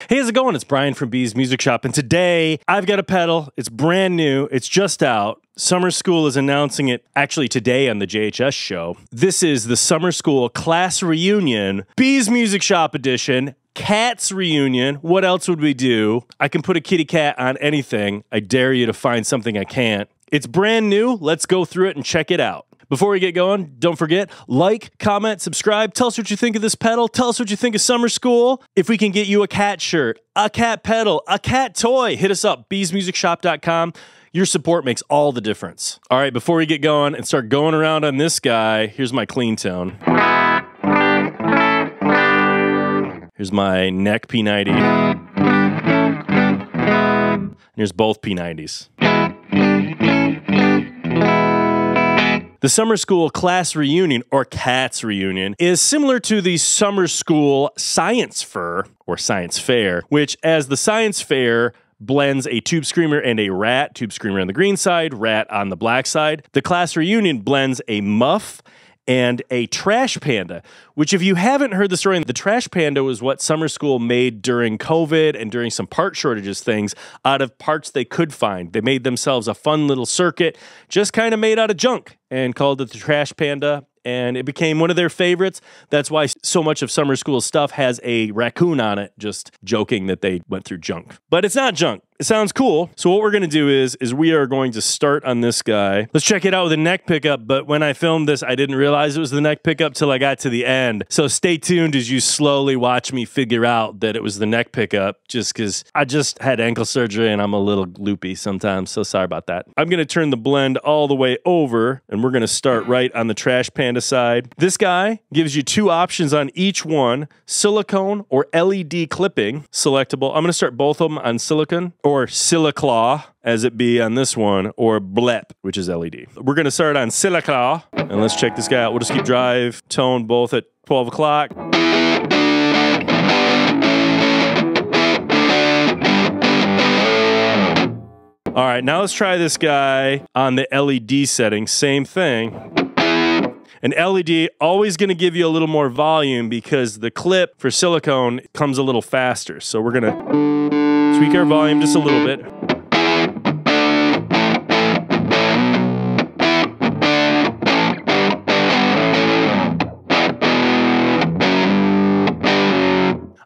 Hey, how's it going? It's Brian from B's Music Shop, and today I've got a pedal. It's brand new. It's just out. Summer School is announcing it actually today on the JHS show. This is the Summer School Class Reunion, B's Music Shop edition, Cats Reunion. What else would we do? I can put a kitty cat on anything. I dare you to find something I can't. It's brand new. Let's go through it and check it out. Before we get going, don't forget, like, comment, subscribe. Tell us what you think of this pedal. Tell us what you think of Summer School. If we can get you a cat shirt, a cat pedal, a cat toy, hit us up, bsmusicshop.com. Your support makes all the difference. All right, before we get going and start going around on this guy, here's my clean tone. Here's my neck P90. Here's both P90s. The Summer School Class Reunion, or Cats Reunion, is similar to the Summer School Science Fair, or Science Fair, which, as the Science Fair blends a Tube Screamer and a Rat, Tube Screamer on the green side, Rat on the black side, the Class Reunion blends a Muff and a Trash Panda, which, if you haven't heard the story, the Trash Panda was what Summer School made during COVID and during some part shortages things out of parts they could find. They made themselves a fun little circuit, just kind of made out of junk, and called it the Trash Panda, and it became one of their favorites. That's why so much of Summer School stuff has a raccoon on it, just joking that they went through junk. But it's not junk. It sounds cool. So what we're going to do is we are going to start on this guy. Let's check it out with a neck pickup, but when I filmed this, I didn't realize it was the neck pickup till I got to the end. So stay tuned as you slowly watch me figure out that it was the neck pickup, just because I just had ankle surgery and I'm a little loopy sometimes, so sorry about that. I'm going to turn the blend all the way over, and we're going to start right on the Trash Panda side. This guy gives you two options on each one, silicone or LED clipping, selectable. I'm going to start both of them on silicone, or Siliclaw, as it be on this one, or Blep, which is LED. We're going to start on Siliclaw, and let's check this guy out. We'll just keep drive, tone both at 12 o'clock. All right, now let's try this guy on the LED setting. Same thing. An LED always going to give you a little more volume because the clip for silicone comes a little faster. So we're going to tweak our volume just a little bit.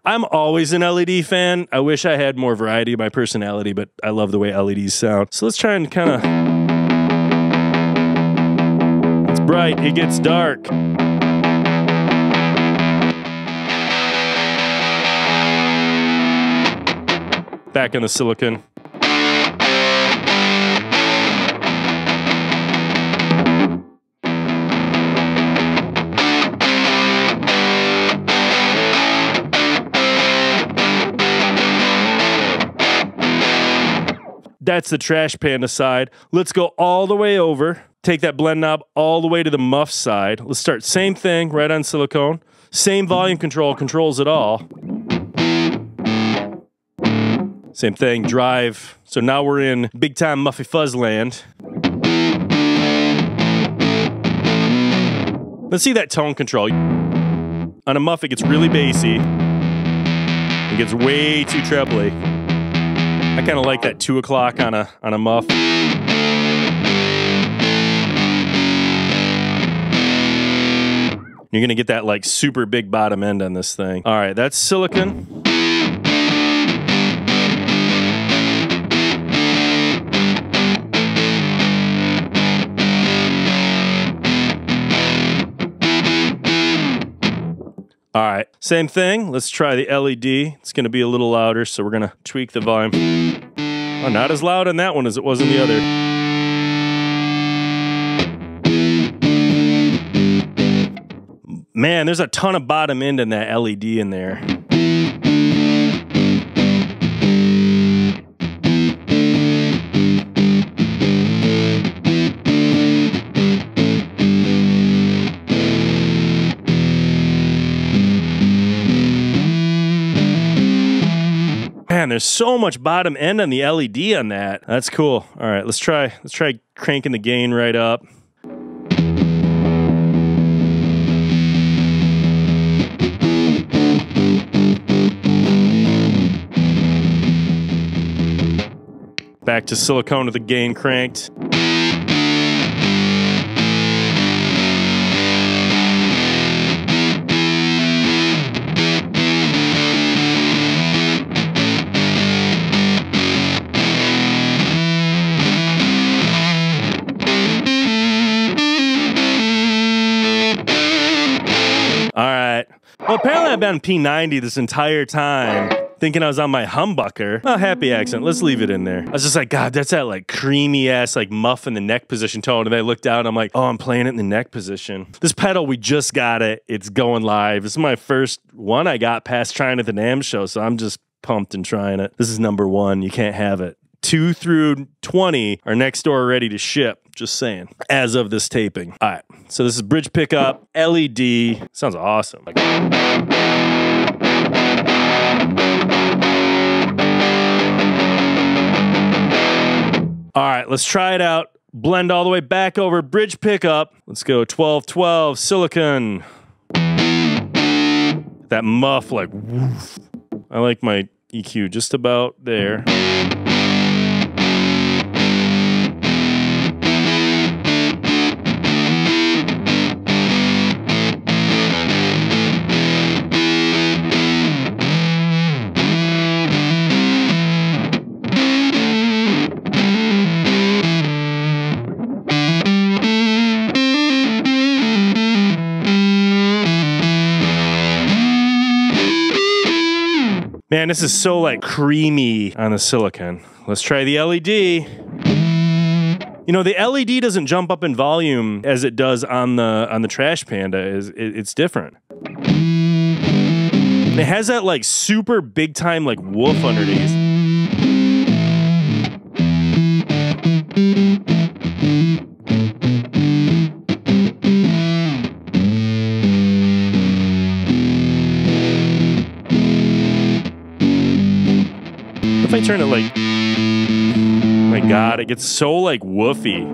I'm always an LED fan. I wish I had more variety of my personality, but I love the way LEDs sound. So let's try and kind of... It's bright, it gets dark. Back in the silicone. That's the Trash Panda side. Let's go all the way over. Take that blend knob all the way to the Muff side. Let's start same thing right on silicone. Same volume control controls it all. Same thing, drive. So now we're in big time Muffy Fuzz land. Let's see that tone control. On a Muff, it gets really bassy. It gets way too trebly. I kind of like that 2 o'clock on a Muff. You're gonna get that like super big bottom end on this thing. All right, that's silicone. All right, same thing. Let's try the LED. It's going to be a little louder, so we're going to tweak the volume. Oh, not as loud on that one as it was in the other. Man, there's a ton of bottom end in that LED in there. Man, there's so much bottom end on the LED on that. That's cool. All right, let's try cranking the gain right up. Back to silicone with the gain cranked. All right. Well, apparently I've been P90 this entire time, thinking I was on my humbucker. Oh, happy accident. Let's leave it in there. I was just like, God, that's that like creamy ass like muff in the neck position tone. And then I looked down, I'm like, oh, I'm playing it in the neck position. This pedal, we just got it. It's going live. This is my first one I got past trying at the NAMM show, so I'm just pumped and trying it. This is number 1. You can't have it. 2 through 20 are next door ready to ship. Just saying. As of this taping. All right. So this is bridge pickup, LED. Sounds awesome. All right, let's try it out. Blend all the way back over, bridge pickup. Let's go 12-12, silicon. That muff, like, woof. I like my EQ just about there. Man, this is so like creamy on the silicon. Let's try the LED. You know, the LED doesn't jump up in volume as it does on the Trash Panda. It's different. It has that like super big time like woof underneath. If I turn it like, my God, it gets so like woofy.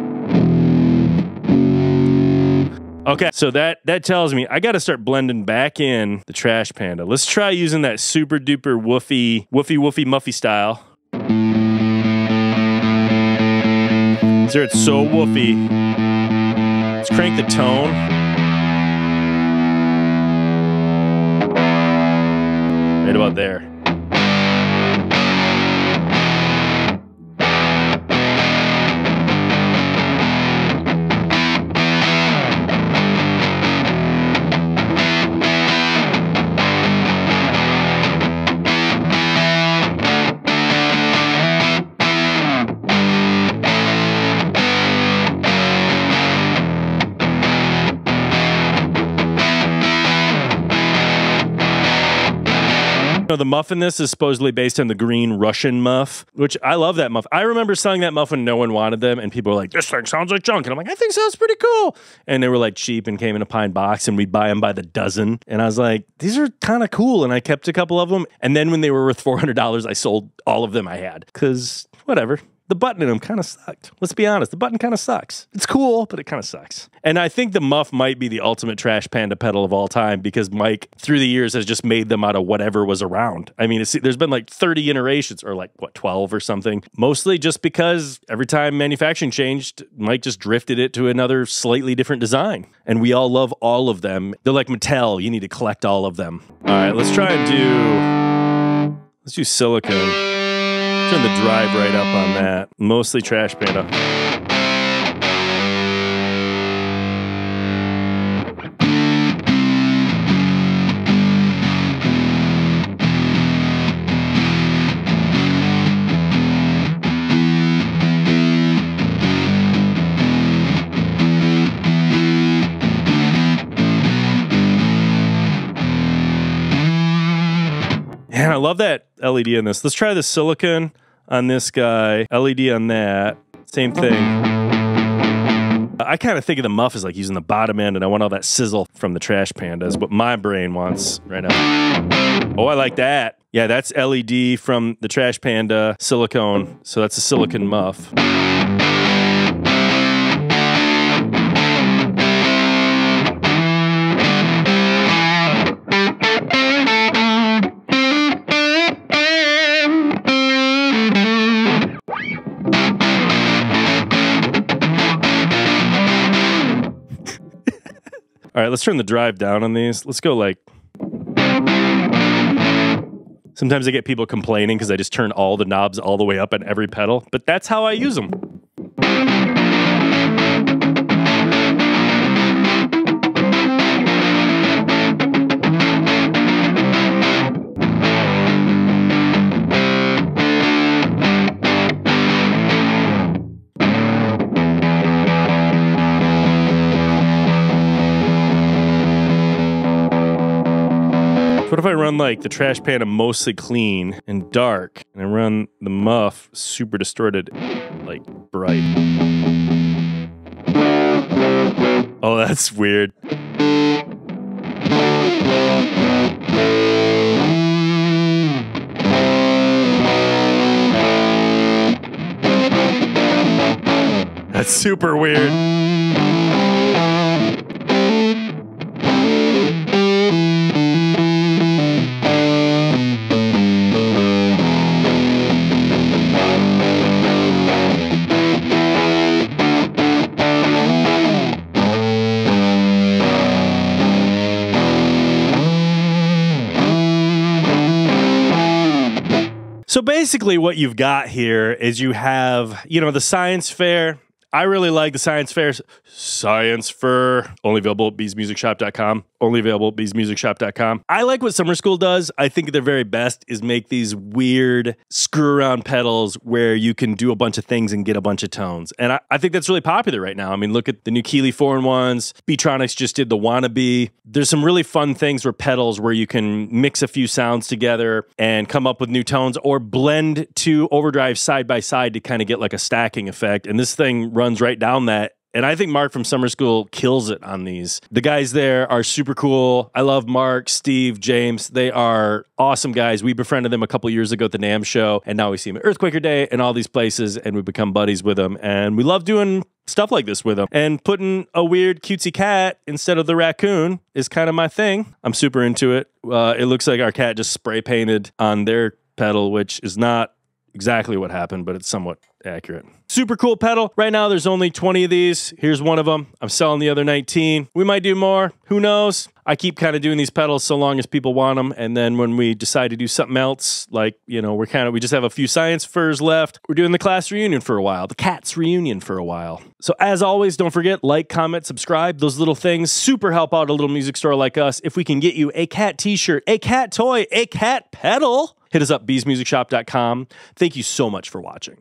Okay, so that tells me I got to start blending back in the Trash Panda. Let's try using that super duper woofy muffy style. There, it's so woofy. Let's crank the tone. Right about there. You know, the muff in this is supposedly based on the green Russian muff, which I love that muff. I remember selling that muff when no one wanted them, and people were like, this thing sounds like junk. And I'm like, I think sounds pretty cool. And they were like cheap and came in a pine box, and we'd buy them by the dozen. And I was like, these are kind of cool. And I kept a couple of them. And then when they were worth $400, I sold all of them I had. Because whatever. The button in them kind of sucked. Let's be honest. The button kind of sucks. It's cool, but it kind of sucks. And I think the Muff might be the ultimate Trash Panda pedal of all time because Mike, through the years, has just made them out of whatever was around. I mean, there's been like 30 iterations or like, what, 12 or something. Mostly just because every time manufacturing changed, Mike just drifted it to another slightly different design. And we all love all of them. They're like Mattel. You need to collect all of them. All right, let's try and let's do silicone. Turn the drive right up on that. Mostly Trash Panda. Man, I love that LED in this. Let's try the silicon on this guy, LED on that. Same thing. I kind of think of the Muff as like using the bottom end, and I want all that sizzle from the Trash Panda is what my brain wants right now. Oh, I like that. Yeah, that's LED from the Trash Panda silicone. So that's a silicon Muff. All right, let's turn the drive down on these. Let's go like... Sometimes I get people complaining because I just turn all the knobs all the way up on every pedal, but that's how I use them. What if I run like the Trash Panda mostly clean and dark, and I run the Muff super distorted, like bright? Oh, that's weird. That's super weird. So basically what you've got here is you have, you know, the science fair. I really like the science fair. Science fair. Only available at beesmusicshop.com. Only available at beesmusicshop.com. I like what Summer School does. I think their very best is make these weird screw around pedals where you can do a bunch of things and get a bunch of tones. And I think that's really popular right now. I mean, look at the new Keeley 4-in-1s. Beatronics just did the Wannabe. There's some really fun things for pedals where you can mix a few sounds together and come up with new tones or blend two overdrives side by side to kind of get like a stacking effect. And this thing runs right down that. And I think Mark from Summer School kills it on these. The guys there are super cool. I love Mark, Steve, James. They are awesome guys. We befriended them a couple years ago at the NAMM show, and now we see them at Earthquaker Day and all these places, and we become buddies with them. And we love doing stuff like this with them. And putting a weird cutesy cat instead of the raccoon is kind of my thing. I'm super into it. It looks like our cat just spray painted on their pedal, which is not exactly what happened, but it's somewhat accurate. Super cool pedal. Right now, there's only 20 of these. Here's one of them. I'm selling the other 19. We might do more. Who knows? I keep kind of doing these pedals so long as people want them. And then when we decide to do something else, like, you know, we just have a few science furs left. We're doing the class reunion for a while, the cats reunion for a while. So as always, don't forget, like, comment, subscribe. Those little things super help out a little music store like us. If we can get you a cat t-shirt, a cat toy, a cat pedal, hit us up, beesmusicshop.com. Thank you so much for watching.